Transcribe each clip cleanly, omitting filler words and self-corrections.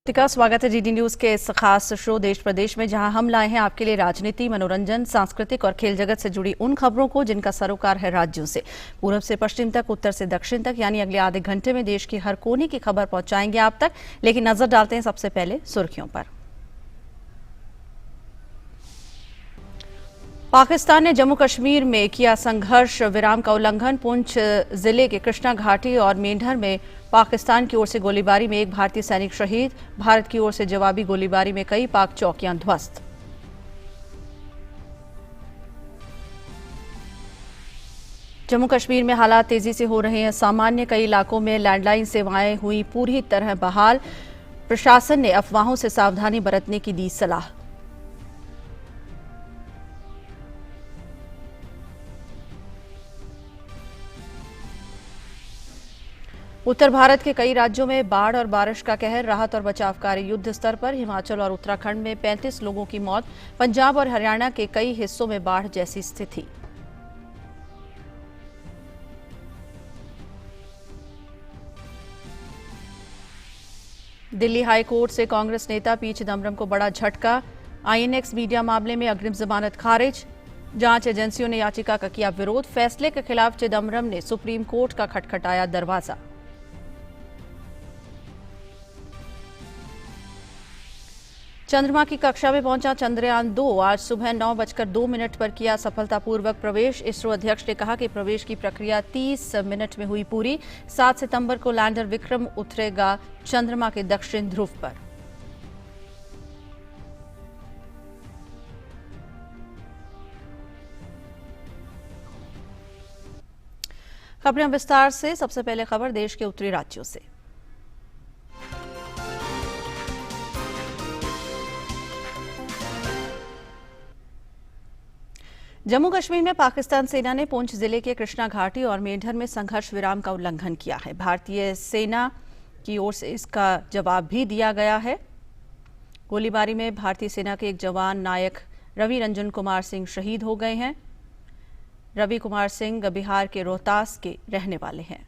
का स्वागत है डीडी न्यूज के इस खास शो देश प्रदेश में, जहां हम लाए हैं आपके लिए राजनीति, मनोरंजन, सांस्कृतिक और खेल जगत से जुड़ी उन खबरों को जिनका सरोकार है राज्यों से। पूर्व से पश्चिम तक, उत्तर से दक्षिण तक, यानी अगले आधे घंटे में देश की हर कोने की खबर पहुंचाएंगे आप तक। लेकिन नजर डालते हैं सबसे पहले सुर्खियों पर। पाकिस्तान ने जम्मू कश्मीर में किया संघर्ष विराम का उल्लंघन। पुंछ जिले के कृष्णा घाटी और मेंढर में पाकिस्तान की ओर से गोलीबारी में एक भारतीय सैनिक शहीद। भारत की ओर से जवाबी गोलीबारी में कई पाक चौकियां ध्वस्त। जम्मू कश्मीर में हालात तेजी से हो रहे हैं सामान्य। कई इलाकों में लैंडलाइन सेवाएं हुई पूरी तरह बहाल। प्रशासन ने अफवाहों से सावधानी बरतने की दी सलाह। उत्तर भारत के कई राज्यों में बाढ़ और बारिश का कहर। राहत और बचाव कार्य युद्ध स्तर पर। हिमाचल और उत्तराखंड में 35 लोगों की मौत। पंजाब और हरियाणा के कई हिस्सों में बाढ़ जैसी स्थिति। दिल्ली हाई कोर्ट से कांग्रेस नेता पी चिदम्बरम को बड़ा झटका। आईएनएक्स मीडिया मामले में अग्रिम जमानत खारिज। जांच एजेंसियों ने याचिका का किया विरोध। फैसले के खिलाफ चिदम्बरम ने सुप्रीम कोर्ट का खटखटाया दरवाजा। चंद्रमा की कक्षा में पहुंचा चंद्रयान 2। आज सुबह 9:02 पर किया सफलतापूर्वक प्रवेश। इसरो अध्यक्ष ने कहा कि प्रवेश की प्रक्रिया 30 मिनट में हुई पूरी। 7 सितंबर को लैंडर विक्रम उतरेगा चंद्रमा के दक्षिण ध्रुव पर। खबरें विस्तार से। सबसे पहले खबर देश के उत्तरी राज्यों से। जम्मू कश्मीर में पाकिस्तान सेना ने पुंछ जिले के कृष्णा घाटी और मेंढर में संघर्ष विराम का उल्लंघन किया है। भारतीय सेना की ओर से इसका जवाब भी दिया गया है। गोलीबारी में भारतीय सेना के एक जवान नायक रवि रंजन कुमार सिंह शहीद हो गए हैं। रवि कुमार सिंह बिहार के रोहतास के रहने वाले हैं।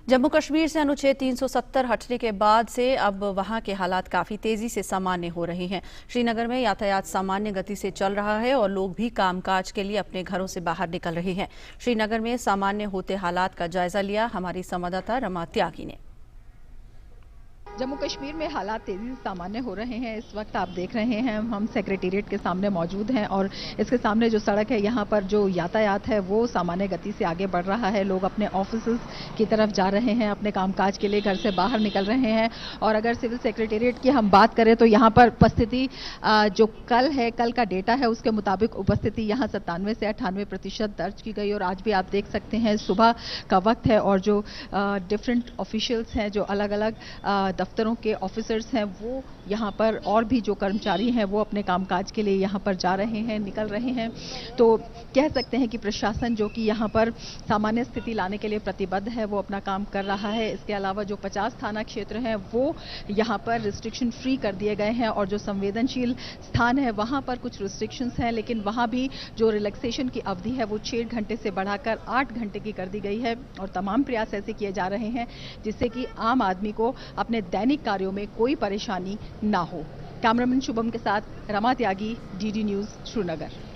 जम्मू कश्मीर से अनुच्छेद 370 हटने के बाद से अब वहां के हालात काफी तेजी से सामान्य हो रहे हैं। श्रीनगर में यातायात सामान्य गति से चल रहा है और लोग भी कामकाज के लिए अपने घरों से बाहर निकल रहे हैं। श्रीनगर में सामान्य होते हालात का जायजा लिया हमारी संवाददाता रमा त्यागी ने। जम्मू कश्मीर में हालात तेजी से सामान्य हो रहे हैं। इस वक्त आप देख रहे हैं हम सेक्रेटेरिएट के सामने मौजूद हैं और इसके सामने जो सड़क है यहाँ पर जो यातायात है वो सामान्य गति से आगे बढ़ रहा है। लोग अपने ऑफिस की तरफ जा रहे हैं, अपने कामकाज के लिए घर से बाहर निकल रहे हैं। और अगर सिविल सेक्रेटेरिएट की हम बात करें तो यहाँ पर उपस्थिति जो कल का डेटा है उसके मुताबिक उपस्थिति यहाँ 97 से 98% दर्ज की गई। और आज भी आप देख सकते हैं सुबह का वक्त है और जो डिफरेंट ऑफिशियल्स हैं, जो अलग अलग दफ्तरों के ऑफिसर्स हैं, वो यहाँ पर और भी जो कर्मचारी हैं वो अपने कामकाज के लिए यहाँ पर जा रहे हैं, निकल रहे हैं। तो कह सकते हैं कि प्रशासन जो कि यहाँ पर सामान्य स्थिति लाने के लिए प्रतिबद्ध है वो अपना काम कर रहा है। इसके अलावा जो 50 थाना क्षेत्र हैं वो यहाँ पर रिस्ट्रिक्शन फ्री कर दिए गए हैं और जो संवेदनशील स्थान है वहाँ पर कुछ रिस्ट्रिक्शंस हैं, लेकिन वहाँ भी जो रिलैक्सेशन की अवधि है वो 6 घंटे से बढ़ाकर 8 घंटे की कर दी गई है। और तमाम प्रयास ऐसे किए जा रहे हैं जिससे कि आम आदमी को अपने दैनिक कार्यों में कोई परेशानी ना हो। कैमरामैन शुभम के साथ रमा त्यागी, डीडी न्यूज, श्रीनगर।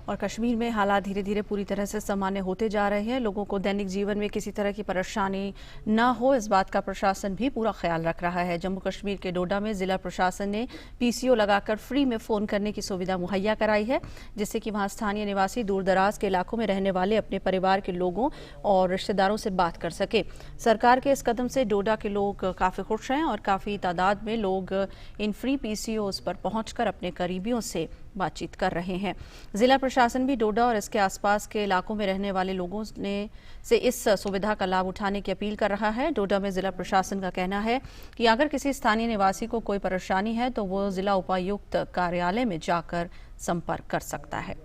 और कश्मीर में हालात धीरे धीरे पूरी तरह से सामान्य होते जा रहे हैं। लोगों को दैनिक जीवन में किसी तरह की परेशानी न हो, इस बात का प्रशासन भी पूरा ख्याल रख रहा है। जम्मू कश्मीर के डोडा में जिला प्रशासन ने पीसीओ लगाकर फ्री में फ़ोन करने की सुविधा मुहैया कराई है, जिससे कि वहां स्थानीय निवासी दूर दराज के इलाकों में रहने वाले अपने परिवार के लोगों और रिश्तेदारों से बात कर सके। सरकार के इस कदम से डोडा के लोग काफ़ी खुश हैं और काफ़ी तादाद में लोग इन फ्री पीसीओज़ पर पहुंचकर अपने करीबियों से बातचीत कर रहे हैं। जिला प्रशासन भी डोडा और इसके आसपास के इलाकों में रहने वाले लोगों से इस सुविधा का लाभ उठाने की अपील कर रहा है। डोडा में जिला प्रशासन का कहना है कि अगर किसी स्थानीय निवासी को कोई परेशानी है तो वो जिला उपायुक्त कार्यालय में जाकर संपर्क कर सकता है।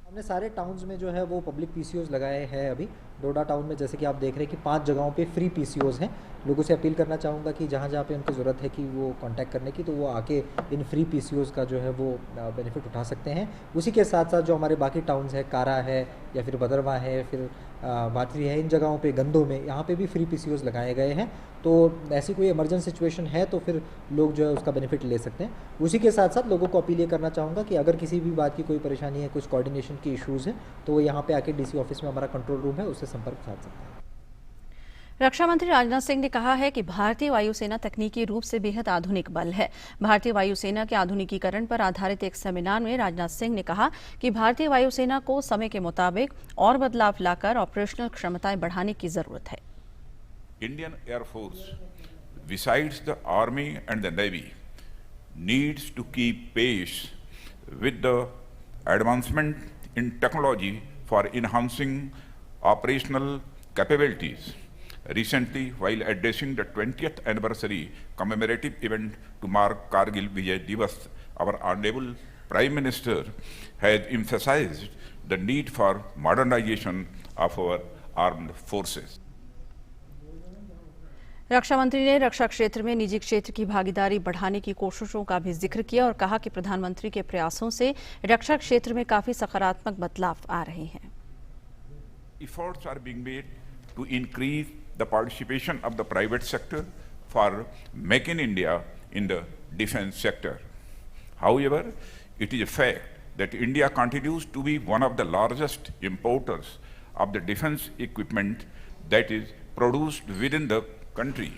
हमने सारे टाउन्स में जो है वो पब्लिक पीसीओज लगाए हैं अभी, डोडा टाउन में जैसे कि आप देख रहे हैं कि 5 जगहों पे फ्री पीसीओज़ हैं। लोगों से अपील करना चाहूँगा कि जहाँ जहाँ पे उनको ज़रूरत है कि वो कांटेक्ट करने की, तो वो आके इन फ्री पीसीओज़ का जो है वो बेनिफिट उठा सकते हैं। उसी के साथ साथ जो हमारे बाकी टाउन्स है, कारा है या फिर भदरवा है, फिर भाटरी है, इन जगहों पे गंदों में यहाँ पे भी फ्री पीसीओज़ लगाए गए हैं। तो ऐसी कोई इमरजेंसी सिचुएशन है तो फिर लोग जो है उसका बेनिफिट ले सकते हैं। उसी के साथ साथ लोगों को अपील ये करना चाहूँगा कि अगर किसी भी बात की कोई परेशानी है, कुछ कोऑर्डिनेशन की इश्यूज़ हैं, तो वो यहाँ पे आके डीसी ऑफिस में हमारा कंट्रोल रूम है, उससे संपर्क साध सकते हैं। रक्षा मंत्री राजनाथ सिंह ने कहा है कि भारतीय वायुसेना तकनीकी रूप से बेहद आधुनिक बल है। भारतीय वायुसेना के आधुनिकीकरण पर आधारित एक सेमिनार में राजनाथ सिंह ने कहा कि भारतीय वायुसेना को समय के मुताबिक और बदलाव लाकर ऑपरेशनल क्षमताएं बढ़ाने की जरूरत है। Indian Air Force, besides the Army and the Navy, needs to keep pace with the advancement in technology for enhancing operational capabilities. Recently, while addressing the 20th anniversary commemorative event to mark Kargil Vijay Divas, our Honorable Prime Minister has emphasized the need for modernization of our armed forces. रक्षा मंत्री ने रक्षा क्षेत्र में निजी क्षेत्र की भागीदारी बढ़ाने की कोशिशों का भी जिक्र किया और कहा कि प्रधानमंत्री के प्रयासों से रक्षा क्षेत्र में काफी सकारात्मक बदलाव आ रहे हैं। Efforts are being made to increase the participation of the private sector for Make in India in the defense sector. However, it is a fact that India continues to be one of the largest importers of the defense equipment that is produced within the country.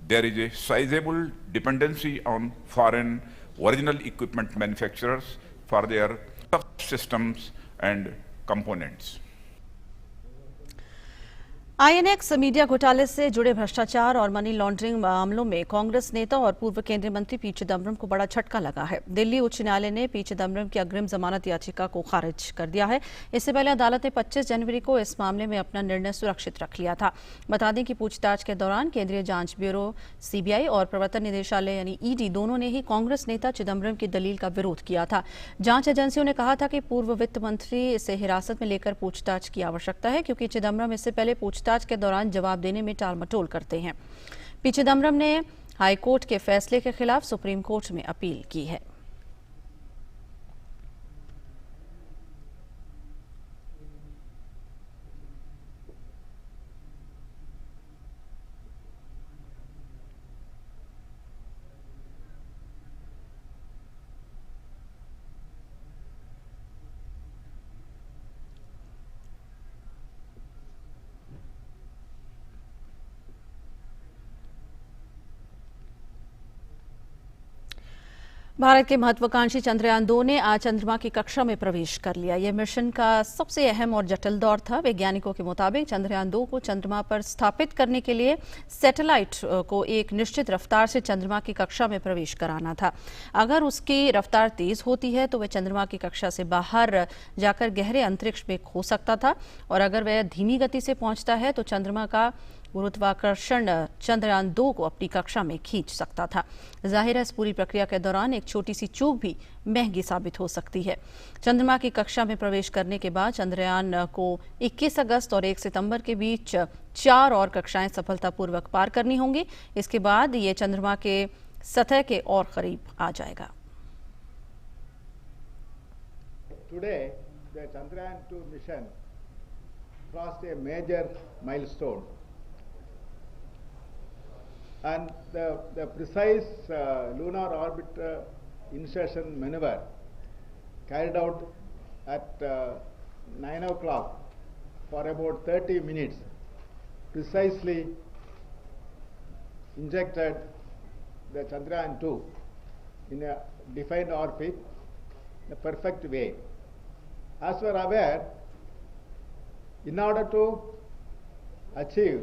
There is a sizable dependency on foreign original equipment manufacturers for their subsystems and components. INX media घोटाले से जुड़े भ्रष्टाचार और money laundering मामलों में कांग्रेस नेता और पूर्व केंद्रीय मंत्री पी चिदम्बरम को बड़ा झटका लगा है। दिल्ली उच्च न्यायालय ने पी चिदम्बरम की अग्रिम जमानत याचिका को खारिज कर दिया है। इससे पहले अदालत ने 25 जनवरी को इस मामले में अपना निर्णय सुरक्षित रख लिया था। बता दें कि पूछताछ के दौरान केंद्रीय जांच ब्यूरो सीबीआई और प्रवर्तन निदेशालय यानी ईडी दोनों ने ही कांग्रेस नेता चिदम्बरम की दलील का विरोध किया था। जांच एजेंसियों ने कहा था कि पूर्व वित्त मंत्री इसे हिरासत में लेकर पूछताछ की आवश्यकता है, क्योंकि चिदम्बरम इससे पहले पूछताछ के दौरान जवाब देने में टालमटोल करते हैं। पी चिदम्बरम ने हाईकोर्ट के फैसले के खिलाफ सुप्रीम कोर्ट में अपील की है। भारत के महत्वाकांक्षी चंद्रयान 2 ने आज चंद्रमा की कक्षा में प्रवेश कर लिया। यह मिशन का सबसे अहम और जटिल दौर था। वैज्ञानिकों के मुताबिक चंद्रयान 2 को चंद्रमा पर स्थापित करने के लिए सैटेलाइट को एक निश्चित रफ्तार से चंद्रमा की कक्षा में प्रवेश कराना था। अगर उसकी रफ्तार तेज होती है तो वह चंद्रमा की कक्षा से बाहर जाकर गहरे अंतरिक्ष में खो सकता था, और अगर वह धीमी गति से पहुंचता है तो चंद्रमा का गुरुत्वाकर्षण चंद्रयान 2 को अपनी कक्षा में खींच सकता था। जाहिर है इस पूरी प्रक्रिया के दौरान एक छोटी सी चूक भी महंगी साबित हो सकती है। चंद्रमा की कक्षा में प्रवेश करने के बाद चंद्रयान को 21 अगस्त और 1 सितंबर के बीच 4 और कक्षाएं सफलतापूर्वक पार करनी होंगी। इसके बाद ये चंद्रमा के सतह के और करीब आ जाएगा। Today, the Chandrayaan 2 mission crossed a major milestone, and the precise lunar orbit insertion maneuver carried out at 9 o'clock for about 30 minutes precisely injected the Chandrayaan 2 in a defined orbit in a perfect way. As we are aware, in order to achieve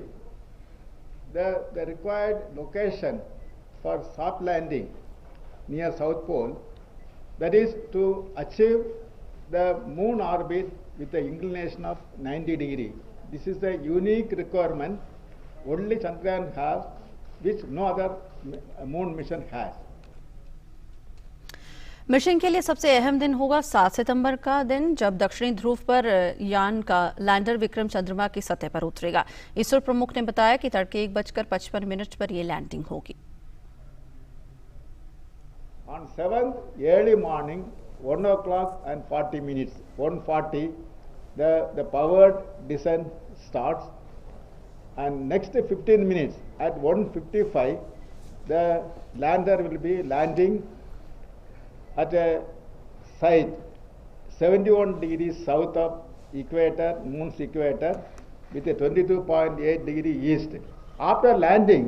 the required location for soft landing near South Pole, that is to achieve the moon orbit with the inclination of 90 degree. This is the unique requirement only Chandrayaan has, which no other moon mission has. Mission के लिए सबसे अहम दिन होगा 7 सितंबर का दिन, जब दक्षिणी ध्रुव पर यान का लैंडर विक्रम चंद्रमा की सतह पर उतरेगा। इसरो प्रमुख ने बताया कि तड़के 1:55 पर यह लैंडिंग होगी। On 7th early morning, 1 o'clock and 40 minutes, 1:40, the powered descent starts, and next 15 minutes at 1:55, the lander will be landing at a site 71 degrees south of equator, moon's equator, with a 22.8 degree east. After landing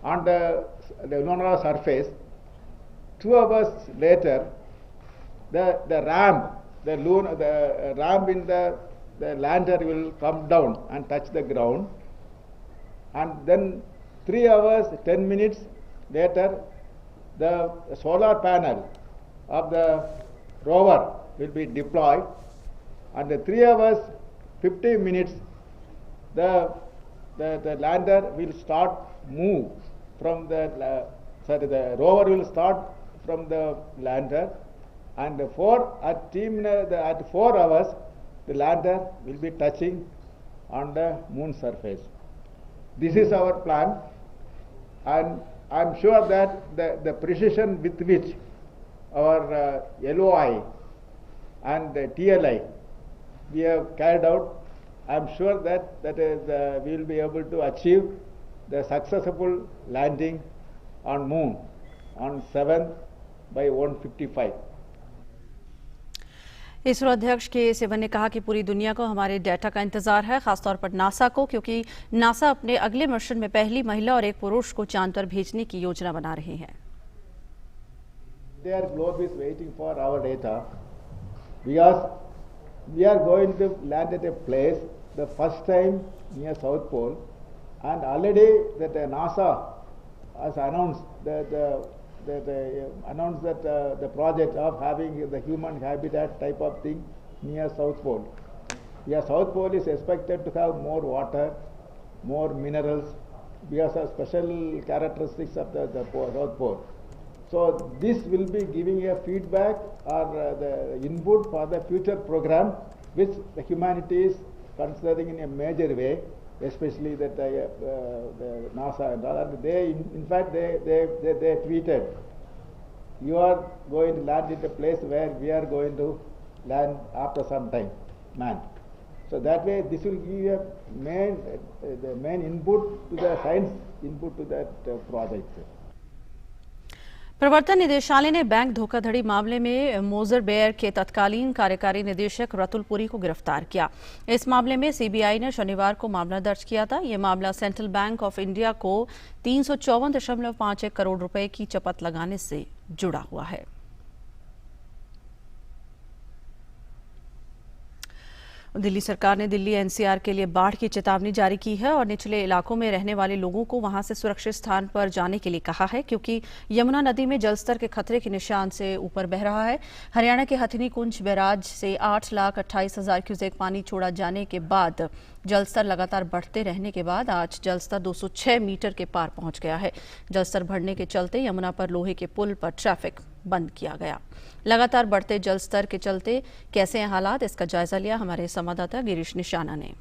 on the lunar surface, 2 hours later, the ramp in the lander will come down and touch the ground, and then 3 hours 10 minutes later, the solar panel of the rover will be deployed, and the 3 hours 50 minutes, the lander will start move from the rover will start from the lander, and at 4 hours the lander will be touching on the moon surface. This is our plan, and I am sure that the precision with which our LOI and TLI we have carried out, I am sure that we will be able to achieve the successful landing on moon on 7th by 1:55. ISRO अध्यक्ष के सिवन ने कहा कि पूरी दुनिया को हमारे data का इंतजार है, खासतौर पर नासा को, क्योंकि नासा अपने अगले मिशन में पहली महिला और एक पुरुष को चांद पर भेजने की योजना बना रहे हैं। Their globe is waiting for our data, because we are going to land at a place the first time near South Pole, and already that NASA has announced the project of having the human habitat type of thing near South Pole. Yeah, South Pole is expected to have more water, more minerals, because of special characteristics of the South Pole. So this will be giving a feedback or the input for the future program, which the humanity is considering in a major way, especially that the NASA and all. And they, in fact, they tweeted, "You are going to land in a place where we are going to land after some time, man." So that way, this will give the main input to the science input to that project. प्रवर्तन निदेशालय ने bank धोखाधड़ी मामले में मोजर bear के तत्कालीन कार्यकारी निदेशक रतुल पुरी को गिरफ्तार किया। इस मामले में सीबीआई ने शनिवार को मामला दर्ज किया था। यह मामला सेंट्रल बैंक ऑफ इंडिया को 354.51 करोड़ रुपए की चपत लगाने से जुड़ा हुआ है। दिल्ली सरकार ने दिल्ली एनसीआर के लिए बाढ़ की चेतावनी जारी की है और निचले इलाकों में रहने वाले लोगों को वहां से सुरक्षित स्थान पर जाने के लिए कहा है, क्योंकि यमुना नदी में जलस्तर के खतरे के निशान से ऊपर बह रहा है। हरियाणा के हथिनी कुंज बैराज से 8,28,000 क्यूसेक पानी छोड़ा जाने के बाद जलस्तर लगातार बढ़ते रहने के बाद आज जलस्तर 206 मीटर के पार पहुंच गया है। जलस्तर बढ़ने के चलते यमुना पर लोहे के पुल पर ट्रैफिक बंद किया गया। लगातार बढ़ते जलस्तर के चलते कैसे हैं हालात, इसका जायजा लिया हमारे संवाददाता गिरीश निशाना ने।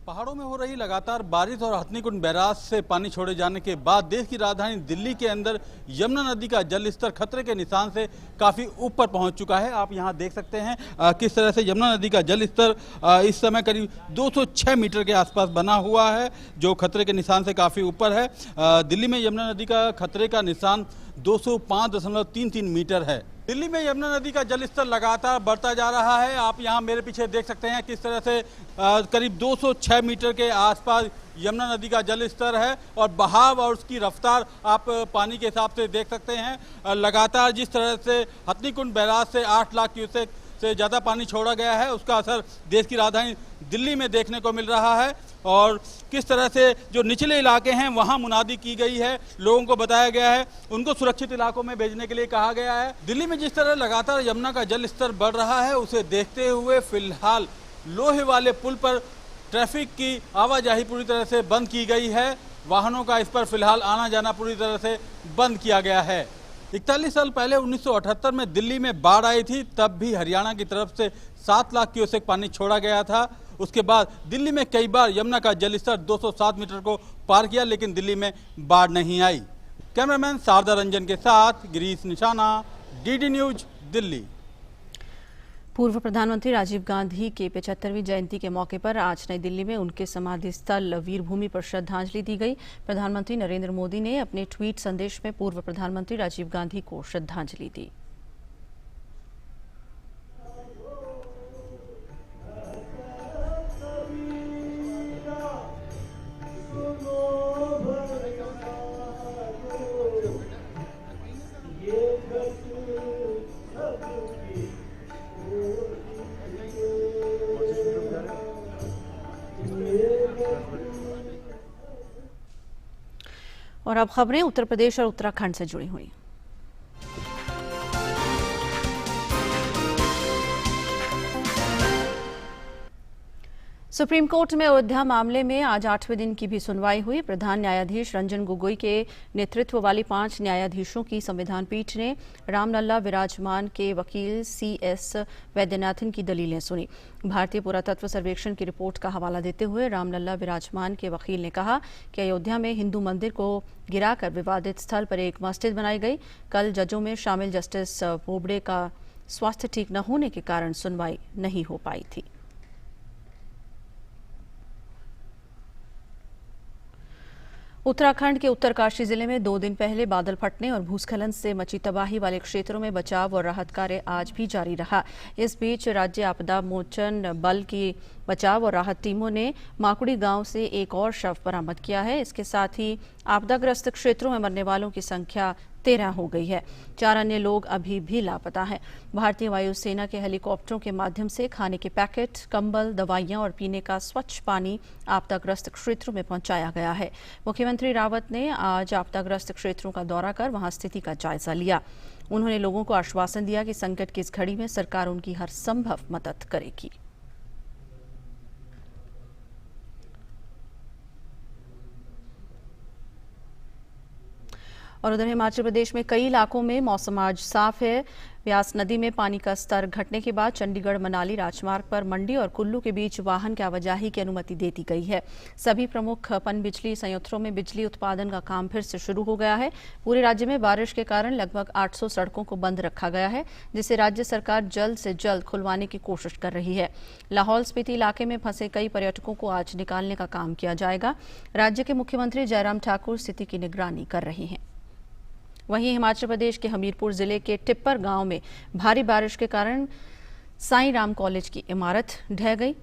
पहाड़ों में हो रही लगातार बारिश और हथनीकुंड बैराज से पानी छोड़े जाने के बाद देश की राजधानी दिल्ली के अंदर यमुना नदी का जल स्तर खतरे के निशान से काफी ऊपर पहुंच चुका है। आप यहां देख सकते हैं किस तरह से यमुना नदी का जल स्तर इस समय करीब 206 मीटर के आसपास बना हुआ है, जो खतरे के निशान से काफी ऊपर है। दिल्ली में यमुना नदी का खतरे का निशान 205.33 मीटर है। दिल्ली में यमुना नदी का जलस्तर लगातार बढ़ता जा रहा है। आप यहां मेरे पीछे देख सकते हैं किस तरह से करीब 206 मीटर के आसपास यमुना नदी का जलस्तर है और बहाव और उसकी रफ्तार आप पानी के हिसाब से देख सकते हैं। लगातार जिस तरह से हथनीकुंड बैराज से 8 लाख क्यूसेक से ज़्यादा पानी छोड़ा गया है, उसका असर देश की राजधानी दिल्ली में देखने को मिल रहा है और किस तरह से जो निचले इलाके हैं वहां मुनादी की गई है, लोगों को बताया गया है, उनको सुरक्षित इलाकों में भेजने के लिए कहा गया है। दिल्ली में जिस तरह लगातार यमुना का जल स्तर बढ़ रहा है, उसे देखते हुए फिलहाल लोहे वाले पुल पर ट्रैफिक की आवाजाही पूरी तरह से बंद की गई है। वाहनों का इस पर फिलहाल आना जाना पूरी तरह से बंद किया गया है। 41 साल पहले 1978 में दिल्ली में बाढ़ आई थी, तब भी हरियाणा की तरफ से 7 लाख क्यूसेक पानी छोड़ा गया था। उसके बाद दिल्ली में कई बार यमुना का जलस्तर 207 मीटर को पार किया, लेकिन दिल्ली में बाढ़ नहीं आई। कैमरामैन शारदा रंजन के साथ गिरीश निशाना, डीडी न्यूज, दिल्ली। पूर्व प्रधानमंत्री राजीव गांधी के 75वीं जयंती के मौके पर आज नई दिल्ली में उनके समाधि स्थल वीर भूमि पर श्रद्धांजलि दी गई। प्रधानमंत्री नरेंद्र मोदी ने अपने ट्वीट संदेश में पूर्व प्रधानमंत्री राजीव गांधी को श्रद्धांजलि दी। और अब खबरें उत्तर प्रदेश और उत्तराखंड से जुड़ी हुई। सुप्रीम कोर्ट में अयोध्या मामले में आज 8वें दिन की भी सुनवाई हुई। प्रधान न्यायाधीश रंजन गोगोई के नेतृत्व वाली 5 न्यायाधीशों की संविधान पीठ ने रामलला विराजमान के वकील CS वैद्यनाथन की दलीलें सुनी। भारतीय पुरातत्व सर्वेक्षण की रिपोर्ट का हवाला देते हुए रामलला विराजमान के वकील ने कहा कि अयोध्या में हिंदू मंदिर को गिराकर विवादित स्थल पर एक मस्जिद बनाई गई। कल जजों में शामिल जस्टिस बोबड़े का स्वास्थ्य ठीक न होने के कारण सुनवाई नहीं हो पाई थी। उत्तराखंड के उत्तरकाशी जिले में 2 दिन पहले बादल फटने और भूस्खलन से मची तबाही वाले क्षेत्रों में बचाव और राहत कार्य आज भी जारी रहा। इस बीच राज्य आपदा मोचन बल की बचाव और राहत टीमों ने माकुड़ी गांव से एक और शव बरामद किया है। इसके साथ ही आपदाग्रस्त क्षेत्रों में मरने वालों की संख्या 13 हो गई है। 4 अन्य लोग अभी भी लापता हैं। भारतीय वायुसेना के हेलीकॉप्टरों के माध्यम से खाने के पैकेट, कंबल, दवाइयां और पीने का स्वच्छ पानी आपदाग्रस्त क्षेत्रों में पहुंचाया गया है। मुख्यमंत्री रावत ने आज आपदाग्रस्त क्षेत्रों का दौरा कर वहां स्थिति का जायजा लिया। उन्होंने लोगों को आश्वासन दिया कि संकट की इस घड़ी में सरकार उनकी हर संभव मदद करेगी। और उधर हिमाचल प्रदेश में कई इलाकों में मौसम आज साफ है। व्यास नदी में पानी का स्तर घटने के बाद चंडीगढ़ मनाली राजमार्ग पर मंडी और कुल्लू के बीच वाहन की आवाजाही की अनुमति दे दी गई है। सभी प्रमुख पनबिजली संयंत्रों में बिजली उत्पादन का काम फिर से शुरू हो गया है। पूरे राज्य में बारिश के कारण लगभग 800 सड़कों को बंद रखा गया है, जिसे राज्य सरकार जल्द से जल्द खुलवाने की कोशिश कर रही है। लाहौल स्पीति इलाके में फंसे कई पर्यटकों को आज निकालने का काम किया जाएगा। राज्य के मुख्यमंत्री जयराम ठाकुर स्थिति की निगरानी कर रहे हैं। वहीं हिमाचल प्रदेश के हमीरपुर जिले के टिप्पर गांव में भारी बारिश के कारण साईं राम कॉलेज की इमारत ढह गई।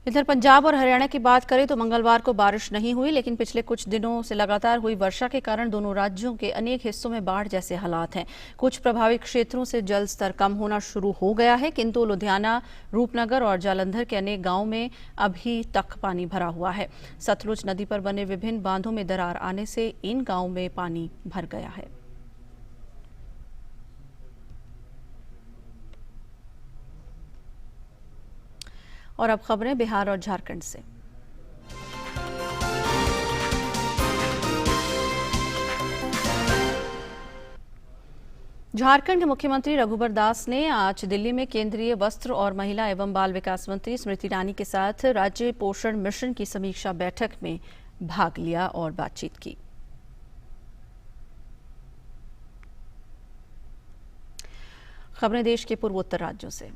इधर पंजाब और हरियाणा की बात करें तो मंगलवार को बारिश नहीं हुई, लेकिन पिछले कुछ दिनों से लगातार हुई वर्षा के कारण दोनों राज्यों के अनेक हिस्सों में बाढ़ जैसे हालात हैं। कुछ प्रभावित क्षेत्रों से जल स्तर कम होना शुरू हो गया है, किंतु लुधियाना, रूपनगर और जालंधर के अनेक गांवों में अभी तक पानी भरा हुआ है। सतलुज नदी पर बने विभिन्न बांधों में दरार आने से इन गांवों में पानी भर गया है। और अब खबरें बिहार और झारखंड से। झारखंड के मुख्यमंत्री रघुबर दास ने आज दिल्ली में केंद्रीय वस्त्र और महिला एवं बाल विकास मंत्री स्मृति ईरानी के साथ राज्य पोषण मिशन की समीक्षा बैठक में भाग लिया और बातचीत की। खबरें देश के पूर्वोत्तर राज्यों से।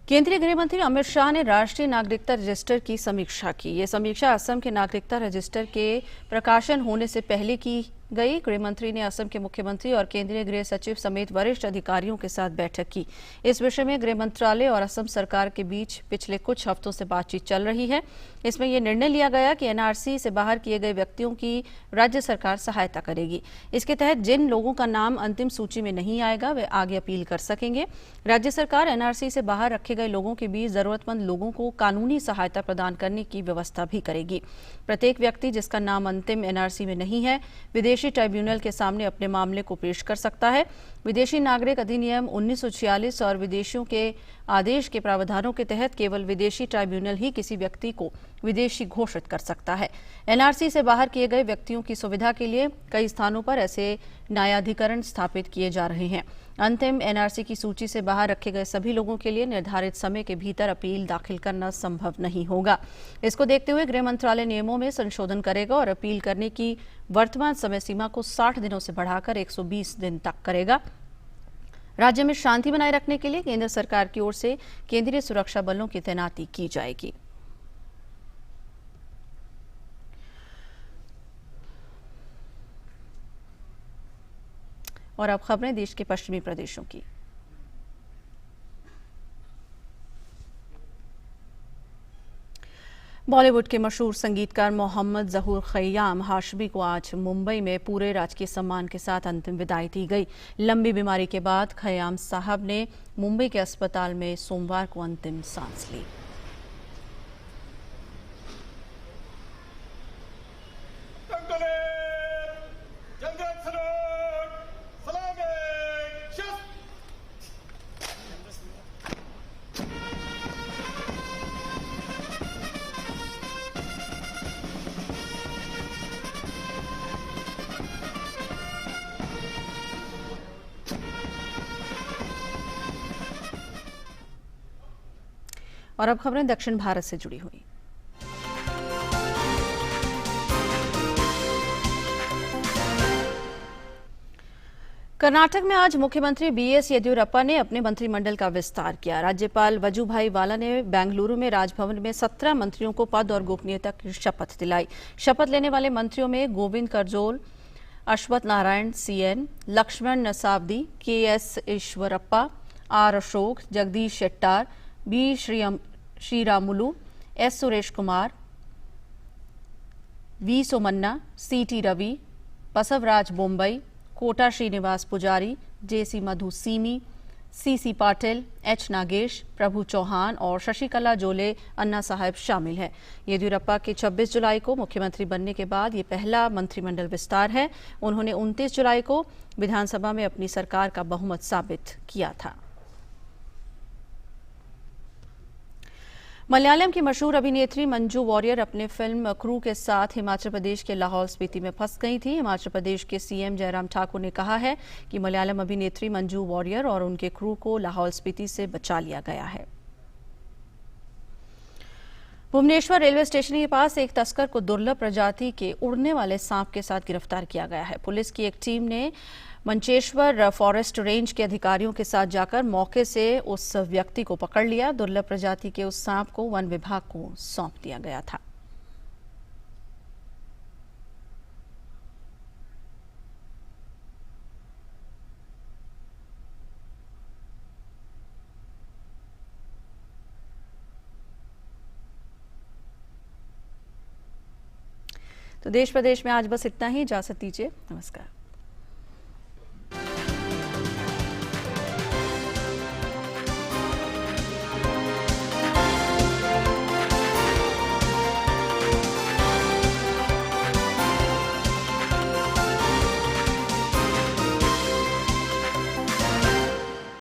केंद्रीय गृह मंत्री अमित शाह ने राष्ट्रीय नागरिकता रजिस्टर की समीक्षा की। ये समीक्षा असम के नागरिकता रजिस्टर के प्रकाशन होने से पहले की गई। गृह मंत्री ने असम के मुख्यमंत्री और केंद्रीय गृह सचिव समेत वरिष्ठ अधिकारियों के साथ बैठक की। इस विषय में गृह मंत्रालय और असम सरकार के बीच पिछले कुछ हफ्तों से बातचीत चल रही है। इसमें यह निर्णय लिया गया कि एनआरसी से बाहर किए गए व्यक्तियों की राज्य सरकार सहायता करेगी। इसके तहत जिन लोगों का नाम अंतिम सूची में नहीं आएगा वे आगे अपील कर सकेंगे। राज्य सरकार एनआरसी से बाहर रखे गए लोगों के बीच जरूरतमंद लोगों को कानूनी सहायता प्रदान करने की व्यवस्था भी करेगी। प्रत्येक व्यक्ति जिसका नाम अंतिम एनआरसी में नहीं है, विदेश विदेशी ट्राइब्यूनल के सामने अपने मामले को पेश कर सकता है। विदेशी नागरिक अधिनियम 1946 और विदेशियों के आदेश के प्रावधानों के तहत केवल विदेशी ट्राइब्यूनल ही किसी व्यक्ति को विदेशी घोषित कर सकता है। एनआरसी से बाहर किए गए व्यक्तियों की सुविधा के लिए कई स्थानों पर ऐसे न्यायाधिकरण स्थापित किए जा रहे हैं। अंतिम एनआरसी की सूची से बाहर रखे गए सभी लोगों के लिए निर्धारित समय के भीतर अपील दाखिल करना संभव नहीं होगा। इसको देखते हुए गृह मंत्रालय नियमों में संशोधन करेगा और अपील करने की वर्तमान समय सीमा को 60 दिनों से बढ़ाकर 120 दिन तक करेगा। राज्य में शांति बनाए रखने के लिए केंद्र सरकार की ओर से केंद्रीय सुरक्षा बलों की तैनाती की जाएगी। और अब खबरें देश के पश्चिमी प्रदेशों की। बॉलीवुड के मशहूर संगीतकार मोहम्मद ज़हूर ख़य्याम हाशमी को आज मुंबई में पूरे राजकीय सम्मान के साथ अंतिम विदाई दी गई। लंबी बीमारी के बाद ख़य्याम साहब ने मुंबई के अस्पताल में सोमवार को अंतिम सांस ली। और अब खबरें दक्षिण भारत से जुड़ी हुई। कर्नाटक में आज मुख्यमंत्री बीएस येदियुरप्पा ने अपने मंत्रिमंडल का विस्तार किया। राज्यपाल वजुभाई वाला ने बेंगलुरु में राजभवन में 17 मंत्रियों को पद और गोपनीयता की शपथ दिलाई। शपथ लेने वाले मंत्रियों में Govind Karjol, Ashwath Narayan CN, Laxman Savadi, KS Eshwarappa, R Ashok, Jagadish Shettar, B Sriramulu, S Suresh Kumar, V Somanna, CT Ravi, Basavaraj Bommai, Kota Srinivas Poojary, JC Madhuswamy, CC Patil, H Nagesh, Prabhu Chauhan और शशिकला जोले अन्ना साहब शामिल हैं। येदियुरप्पा के 26 जुलाई को मुख्यमंत्री बनने के बाद ये पहला मंत्रिमंडल विस्तार है। उन्होंने 29 जुलाई को विधानसभा में अपनी सरकार का बहुमत साबित किया था। मलयालम की मशहूर अभिनेत्री मंजू वॉरियर अपने फिल्म क्रू के साथ हिमाचल प्रदेश के लाहौल स्पीति में फंस गई थी। हिमाचल प्रदेश के सीएम जयराम ठाकुर ने कहा है कि मलयालम अभिनेत्री मंजू वॉरियर और उनके क्रू को लाहौल स्पीति से बचा लिया गया है। भुवनेश्वर रेलवे स्टेशन के पास एक तस्कर को दुर्लभ प्रजाति के उड़ने वाले सांप के साथ गिरफ्तार किया गया है। पुलिस की एक टीम ने मंचेश्वर फॉरेस्ट रेंज के अधिकारियों के साथ जाकर मौके से उस व्यक्ति को पकड़ लिया। दुर्लभ प्रजाति के उस सांप को वन विभाग को सौंप दिया गया था। तो देश प्रदेश में आज बस इतना ही। इजाजत दीजिए। नमस्कार।